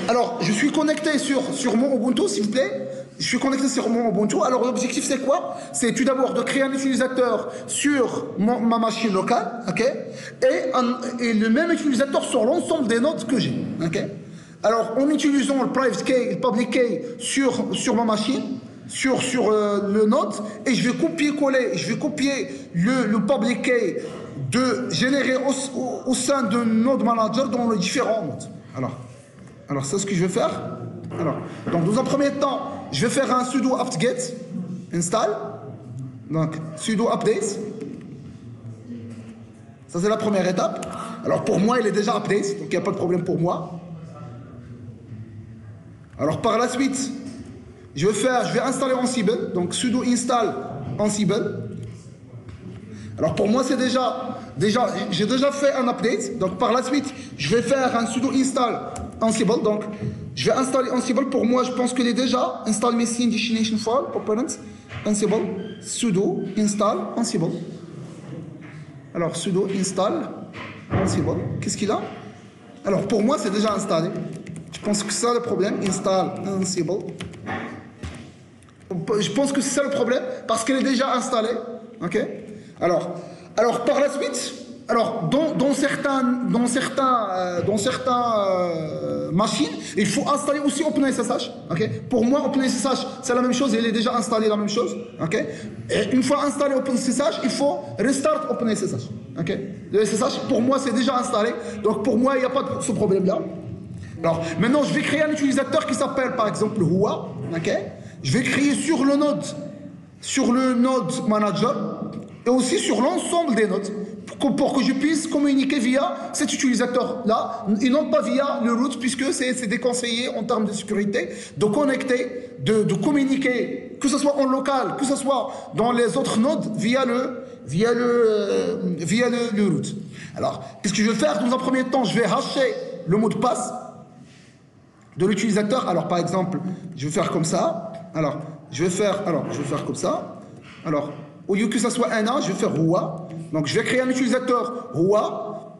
Alors, je suis connecté sur mon Ubuntu, s'il vous plaît. Je suis connecté sur mon Ubuntu. Alors, l'objectif, c'est quoi? C'est tout d'abord de créer un utilisateur sur ma machine locale, ok? Et le même utilisateur sur l'ensemble des nodes que j'ai, ok? Alors, en utilisant le private key et le public key sur ma machine, sur le node, et je vais copier-coller, je vais copier le public key de générer au sein de node manager dans les différents nodes. Alors c'est ce que je vais faire. Donc dans un premier temps, je vais faire un sudo apt-get install. Donc sudo update. Ça c'est la première étape. Alors pour moi, il est déjà update, donc il n'y a pas de problème pour moi. Alors par la suite, je vais installer Ansible. Donc sudo install Ansible. Alors pour moi, c'est j'ai déjà fait un update. Donc par la suite, je vais faire un sudo install Ansible. Donc je vais installer Ansible. Pour moi, je pense qu'il est déjà install machine destination file component Ansible sudo install Ansible. Alors sudo install Ansible. Qu'est-ce qu'il a? Alors pour moi, c'est déjà installé. Je pense que c'est ça le problème. Install Ansible. Je pense que c'est ça le problème parce qu'elle est déjà installée. Ok. Alors par la suite, dans certaines machines, il faut installer aussi OpenSSH. Ok. Pour moi, OpenSSH, c'est la même chose. Il est déjà installé la même chose. Ok. Et une fois installé OpenSSH, il faut restart OpenSSH. Ok. Le SSH, pour moi, c'est déjà installé. Donc pour moi, il n'y a pas de ce problème-là. Alors maintenant, je vais créer un utilisateur qui s'appelle par exemple Hua. Ok. Je vais créer sur le node manager et aussi sur l'ensemble des nodes pour que je puisse communiquer via cet utilisateur-là et non pas via le root, puisque c'est déconseillé en termes de sécurité de connecter, de communiquer, que ce soit en local, que ce soit dans les autres nodes via le root. Alors, qu'est-ce que je vais faire? Dans un premier temps, je vais hasher le mot de passe de l'utilisateur. Alors par exemple, je vais faire comme ça. Je vais faire comme ça. Alors, au lieu que ça soit un A, je vais faire Hua. Donc je vais créer un utilisateur Hua.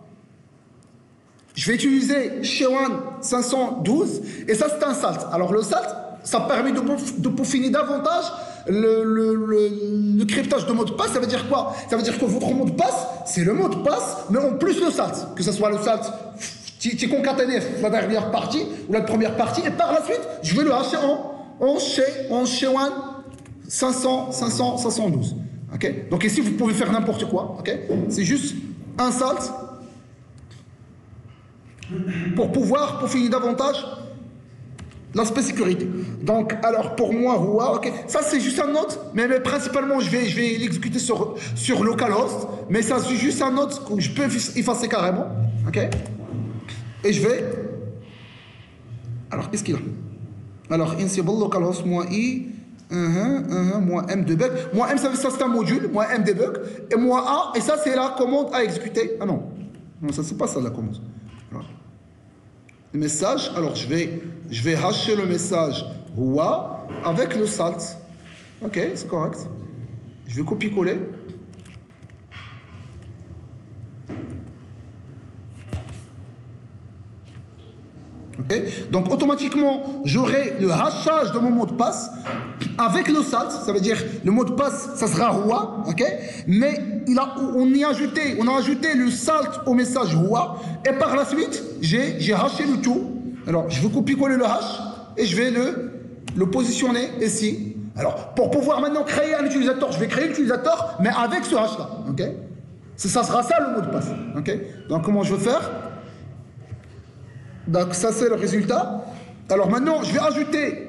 Je vais utiliser Shewan 512 et ça c'est un salt. Alors le salt, ça permet de peaufiner davantage le cryptage de mot de passe. Ça veut dire quoi? Ça veut dire que votre mot de passe, c'est le mot de passe, mais en plus le salt. Que ce soit le salt qui concaténé la dernière partie ou la première partie, et par la suite, je vais le hacher en Shewan 512. Okay? Donc ici, vous pouvez faire n'importe quoi. Okay? C'est juste un salt pour pouvoir peaufiner davantage l'aspect sécurité. Donc, alors pour moi, Hua, okay. Ça c'est juste un node, mais principalement je vais l'exécuter sur localhost, mais ça c'est juste un node que je peux effacer carrément. Okay? Et je vais. Alors, qu'est-ce qu'il a? Alors, Ansible localhost -i, -m debug. -m, ça c'est un module, -m debug. Et -a, et ça c'est la commande à exécuter. Ah non, ça c'est pas ça la commande. Alors, le message, alors je vais hasher le message Hua avec le salt. Ok, c'est correct. Je vais copier-coller. Okay. Donc automatiquement, j'aurai le hachage de mon mot de passe avec le salt. Ça veut dire le mot de passe, ça sera Hua, ok. Mais on a ajouté le salt au message Hua. Et par la suite, j'ai haché le tout. Alors, je vais copier-coller le hash et je vais le positionner ici. Alors, pour pouvoir maintenant créer un utilisateur, je vais créer l'utilisateur, mais avec ce hash-là, ok. Ça sera ça le mot de passe, ok. Donc, comment je vais faire? Donc ça c'est le résultat. Alors maintenant je vais ajouter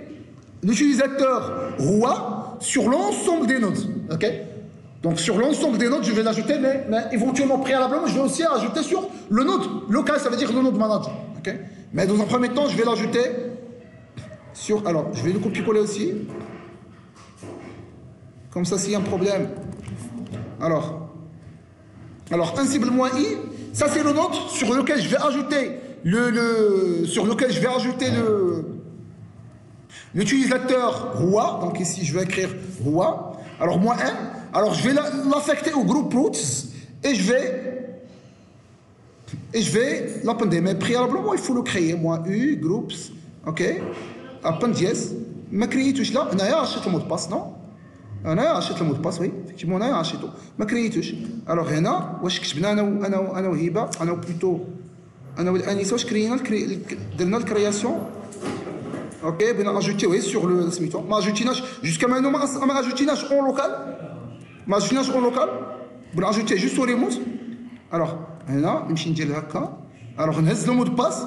l'utilisateur Hua sur l'ensemble des nodes. Ok. Donc sur l'ensemble des nodes je vais l'ajouter, mais éventuellement préalablement je vais aussi ajouter sur le node local, ça veut dire le node manager. Ok. Mais dans un premier temps je vais l'ajouter sur. Alors je vais le copier-coller aussi. Comme ça s'il y a un problème. Alors Ansible -i, ça c'est le node sur lequel je vais ajouter l'utilisateur Hua. Donc ici je vais écrire Hua. Alors -m. Alors je vais l'affecter au groupe roots et je vais Et je vais l'appender. Mais préalablement, il faut le créer. Moi, U, groups, ok. Append yes. ما كريتوش لا انايا عشيت المود باس نو انايا عشيت المود باس وي effectivement انايا عشيتو ما كريتوش الوغ هنا واش كتبنا انا وهبه انا بلوتو انا والانسه واش كرينا درنا الكرياسيون اوكي بغينا اجوتيوه سور لو سميتو ما اجوتيناش جوسكا مانو ما اجوتيناش اون لوكال ما اجوتيناش اون لوكال بغينا اجوتيه جوست ريموت الوغ هنا نمشي ندير هكا الوغ نهز لو مود باس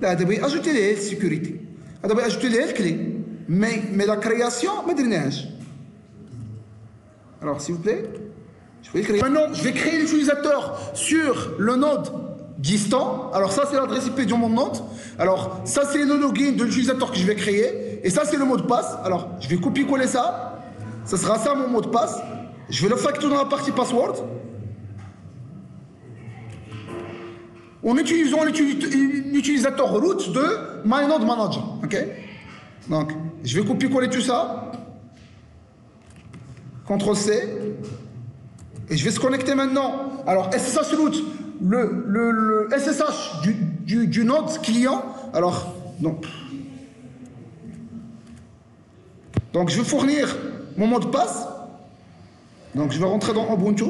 لا دابا اجوتي ليه السيكوريتي هذا بغي اجوتي ليه الكلي مي لا كرياسيون ما درناهاش alors s'il vous plaît je vais créer maintenant je vais créer l'utilisateur sur le node distant alors ça c'est l'adresse IP de mon node alors ça c'est le login de l'utilisateur que je vais créer et ça c'est le mot de passe alors je vais copier-coller ça sera ça mon mot de passe je vais le factorer dans la partie password en utilisant l'utilisateur root de my node manager ok donc je vais copier-coller tout ça CTRL C et je vais se connecter maintenant alors SSH root le SSH du node client alors donc je vais fournir mon mot de passe donc je vais rentrer dans Ubuntu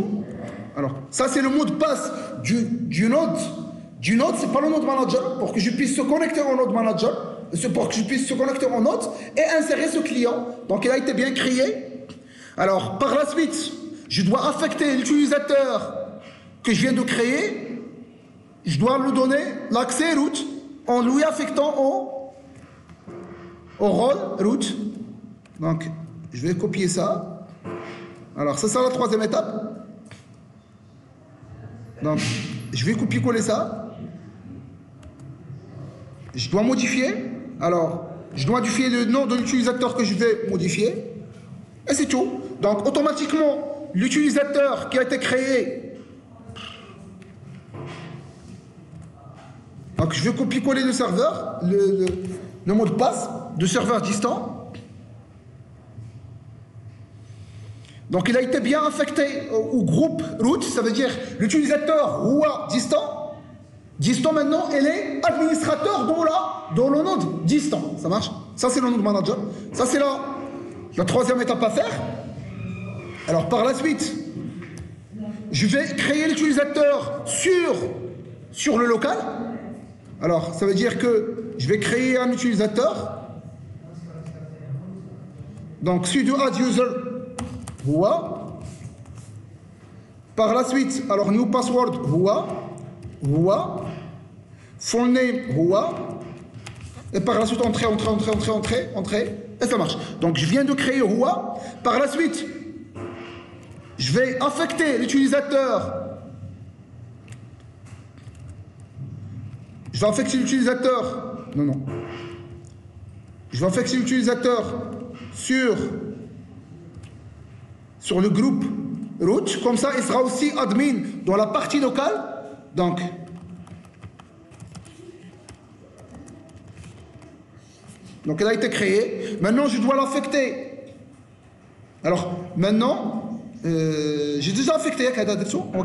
alors ça c'est le mot de passe du node c'est pas le node manager pour que je puisse se connecter au node manager pour que je puisse se connecter au node et insérer ce client donc il a été bien créé alors par la suite je dois affecter l'utilisateur que je viens de créer je dois lui donner l'accès root en lui affectant au rôle root donc je vais copier ça alors ça sera la troisième étape donc je vais copier-coller ça je dois modifier alors je dois modifier le nom de l'utilisateur que je vais modifier et c'est tout donc automatiquement l'utilisateur qui a été créé donc je vais copier-coller le serveur le mot de passe de serveur distant donc il a été bien affecté au groupe root ça veut dire l'utilisateur Rua distant maintenant elle est administrateur dans le node distant ça marche ça c'est le node manager ça c'est la troisième étape à faire alors par la suite je vais créer l'utilisateur sur le local alors ça veut dire que je vais créer un utilisateur donc sudo add user Rua par la suite alors new password Rua full name Rua et par la suite entrer et ça marche donc je viens de créer Rua par la suite je vais affecter l'utilisateur je vais affecter l'utilisateur sur le groupe root comme ça il sera aussi admin dans la partie locale donc elle a été créée maintenant je dois l'affecter alors maintenant j'ai déjà affecté ok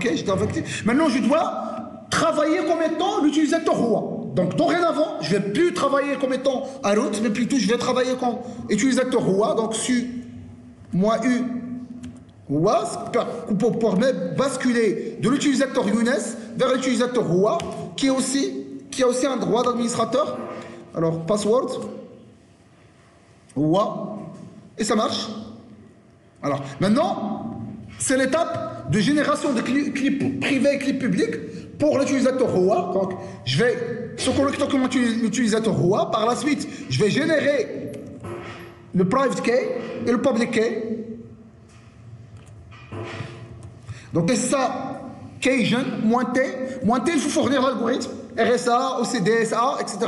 j'ai déjà affecté maintenant je dois travailler comme étant l'utilisateur Rua donc dorénavant je vais plus travailler comme étant un root mais plutôt je vais travailler comme utilisateur Rua donc sur moi U Rua pour basculer de l'utilisateur Younes vers l'utilisateur Rua qui a aussi un droit d'administrateur alors password Rua et ça marche alors maintenant c'est l'étape de génération de clips privés et clips publics pour l'utilisateur Rua donc je vais se connecter comme l'utilisateur Rua par la suite je vais générer le private key et le public key donc c'est ça Keygen moins T il faut fournir l'algorithme RSA OCD SA etc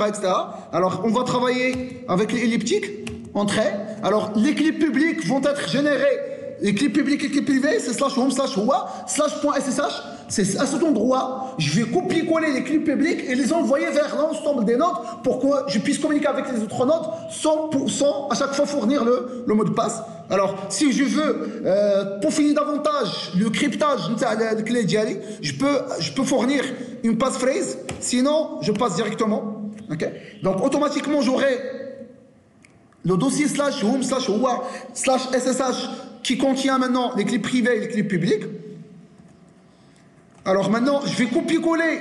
alors on va travailler avec les elliptiques entrée alors les clips publics vont être générés les clips publics et clips privés c'est /home/Rua /.ssh c'est à cet endroit, je vais copier-coller les clés publiques et les envoyer vers l'ensemble des nodes pour que je puisse communiquer avec les autres nodes sans à chaque fois fournir le mot de passe. Alors, si je veux peaufiner davantage le cryptage de clé diali, je peux fournir une passphrase, sinon je passe directement. Okay? Donc, automatiquement, j'aurai le dossier slash home slash war slash SSH qui contient maintenant les clés privées et les clés publiques. Alors maintenant, je vais copier-coller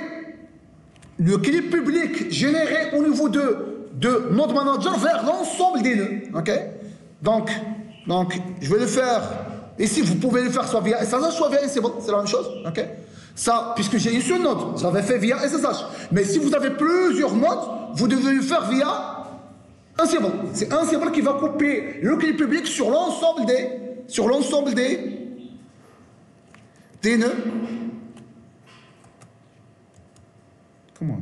le clé public généré au niveau de Node Manager vers l'ensemble des nœuds. Okay? Donc, je vais le faire. Ici, vous pouvez le faire soit via SSH, soit via Ansible. C'est la même chose. Okay? Ça, puisque j'ai une seule node, je l'avais fait via SSH. Mais si vous avez plusieurs nodes, vous devez le faire via Ansible. C'est Ansible qui va copier le clé public sur l'ensemble des nœuds. Comment?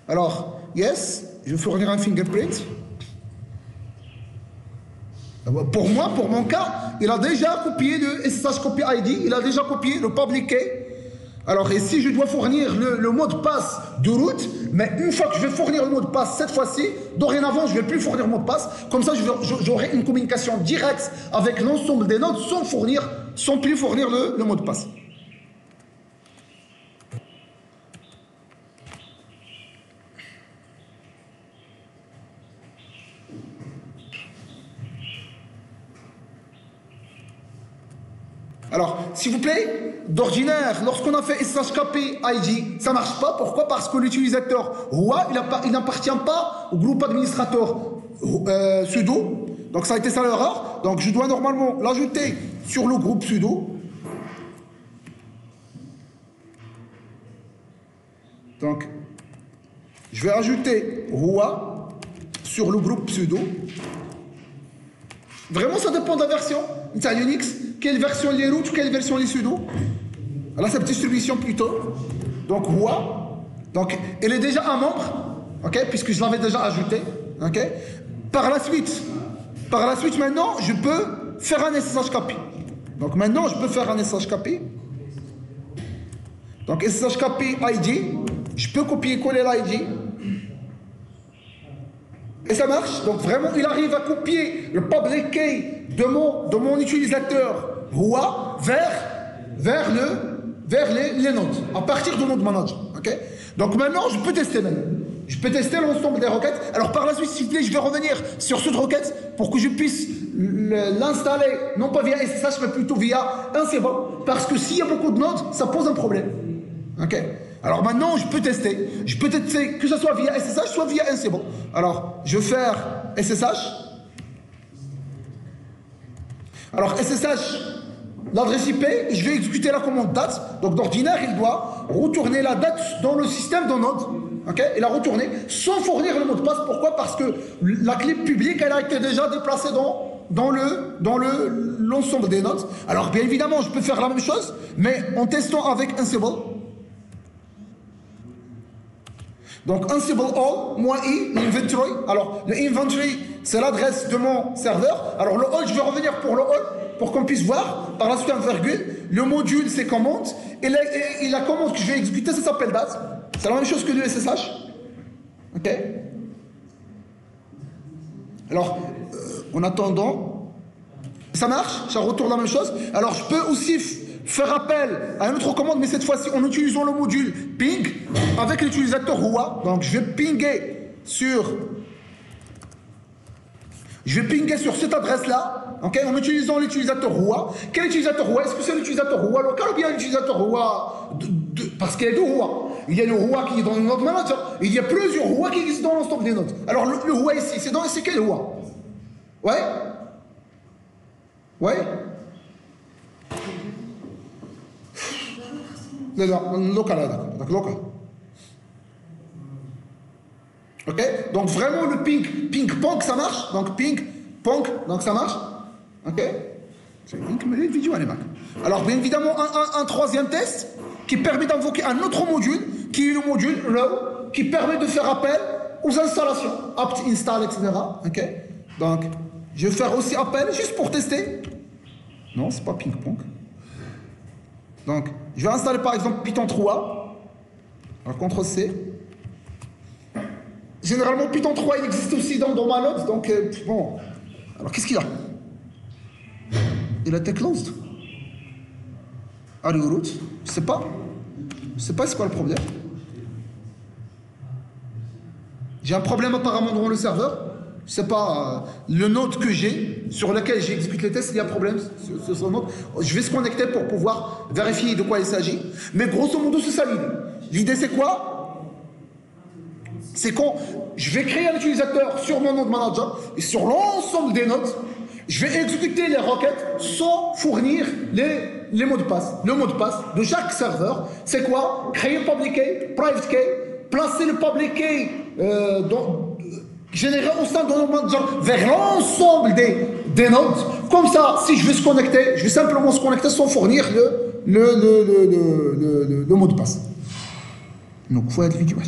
Alors, yes, je vais fournir un fingerprint. Pour moi, pour mon cas, il a déjà copié le SSH copy ID, il a déjà copié le public key. Alors, et si je dois fournir le mot de passe de route, mais une fois que je vais fournir le mot de passe, cette fois-ci, dorénavant, je ne vais plus fournir le mot de passe. Comme ça, j'aurai une communication directe avec l'ensemble des nodes sans plus fournir le mot de passe. Alors, s'il vous plaît, d'ordinaire, lorsqu'on a fait SSHKP ID, ça ne marche pas. Pourquoi? Parce que l'utilisateur Hua, il n'appartient pas au groupe administrateur sudo. Donc, ça a été ça l'erreur. Donc, je dois normalement l'ajouter sur le groupe sudo. Donc, je vais ajouter Hua sur le groupe sudo. Vraiment, ça dépend de la version. C'est un Unix. Quelle version les root, quelle version les sudo? Là, c'est la distribution plutôt. Donc, Hua. Donc, elle est déjà un membre. OK? Puisque je l'avais déjà ajouté. OK? Par la suite, maintenant, je peux faire un SSHKP. Donc, maintenant, je peux faire un SSHKP. Donc, SSHKP ID. Je peux copier-coller l'ID. Et ça marche. Donc vraiment, il arrive à copier le public key de mon utilisateur Hua vers les nodes, à partir du node manager. Okay? Donc maintenant, je peux tester maintenant. Je peux tester l'ensemble des requêtes. Alors par la suite, s'il vous plaît, je vais revenir sur cette requête pour que je puisse l'installer, non pas via SSH, mais plutôt via Ansible. Parce que s'il y a beaucoup de nodes, ça pose un problème. Ok? Alors maintenant, je peux tester. Je peux tester que ce soit via SSH, soit via Ansible. Alors, je vais faire SSH. Alors, SSH, l'adresse IP, je vais exécuter la commande date. Donc, d'ordinaire, il doit retourner la date dans le système de node. Ok? Il a retourné sans fournir le mot de passe. Pourquoi? Parce que la clé publique, elle a été déjà déplacée dans l'ensemble des nodes. Alors, bien évidemment, je peux faire la même chose, mais en testant avec Ansible. Donc, Ansible all, moins i, l'inventory. Alors, le inventory, c'est l'adresse de mon serveur. Alors, le all, je vais revenir pour le all, pour qu'on puisse voir. Par la suite, un virgule. Le module, c'est commande. Et la commande que je vais exécuter, ça s'appelle date. C'est la même chose que le SSH. OK? Alors, en attendant, ça marche, ça retourne la même chose. Alors, je peux aussi faire appel à une autre commande, mais cette fois-ci en utilisant le module ping avec l'utilisateur Hua. Donc je vais pinguer sur cette adresse-là, okay, en utilisant l'utilisateur Hua. Quel utilisateur Hua? Est-ce que c'est l'utilisateur Hua local ou bien l'utilisateur Hua parce qu'il y a deux Hua. Il y a le Hua qui est dans le node manager, et il y a plusieurs Hua qui existent dans l'ensemble des nodes. Alors le Hua ici, c'est quel Hua? Ouais? Ouais? Local, d'accord, local. Ok? Donc vraiment le ping-pong, ça marche. Donc ping-pong, donc ça marche. Ok? C'est une vidéo à l'époque. Alors bien évidemment, un troisième test qui permet d'invoquer un autre module, qui est le module row, qui permet de faire appel aux installations, apt install, etc. Ok. Donc, je vais faire aussi appel juste pour tester. Non, c'est pas ping-pong. Donc, je vais installer par exemple Python 3. Alors, CTRL-C. Généralement, Python 3, il existe aussi dans ma note. Donc, bon. Alors, qu'est-ce qu'il a? Il a été closed. Are you root? Je sais pas. Je sais pas c'est quoi le problème. J'ai un problème apparemment dans le serveur. Je sais pas, le node que j'ai, sur lequel j'exécute les tests, il y a un problème sur ce node. Je vais se connecter pour pouvoir vérifier de quoi il s'agit. Mais grosso modo, c'est ça l'idée. L'idée, c'est quoi? C'est quand je vais créer un utilisateur sur mon node manager et sur l'ensemble des nodes, je vais exécuter les requêtes sans fournir les mots de passe. Le mot de passe de chaque serveur, c'est quoi? Créer public key, private key, placer le public key généré au sein de notre manager vers l'ensemble des nodes. Comme ça, si je veux se connecter, je vais simplement se connecter sans fournir le mot de passe. Donc, il faut être vidéo.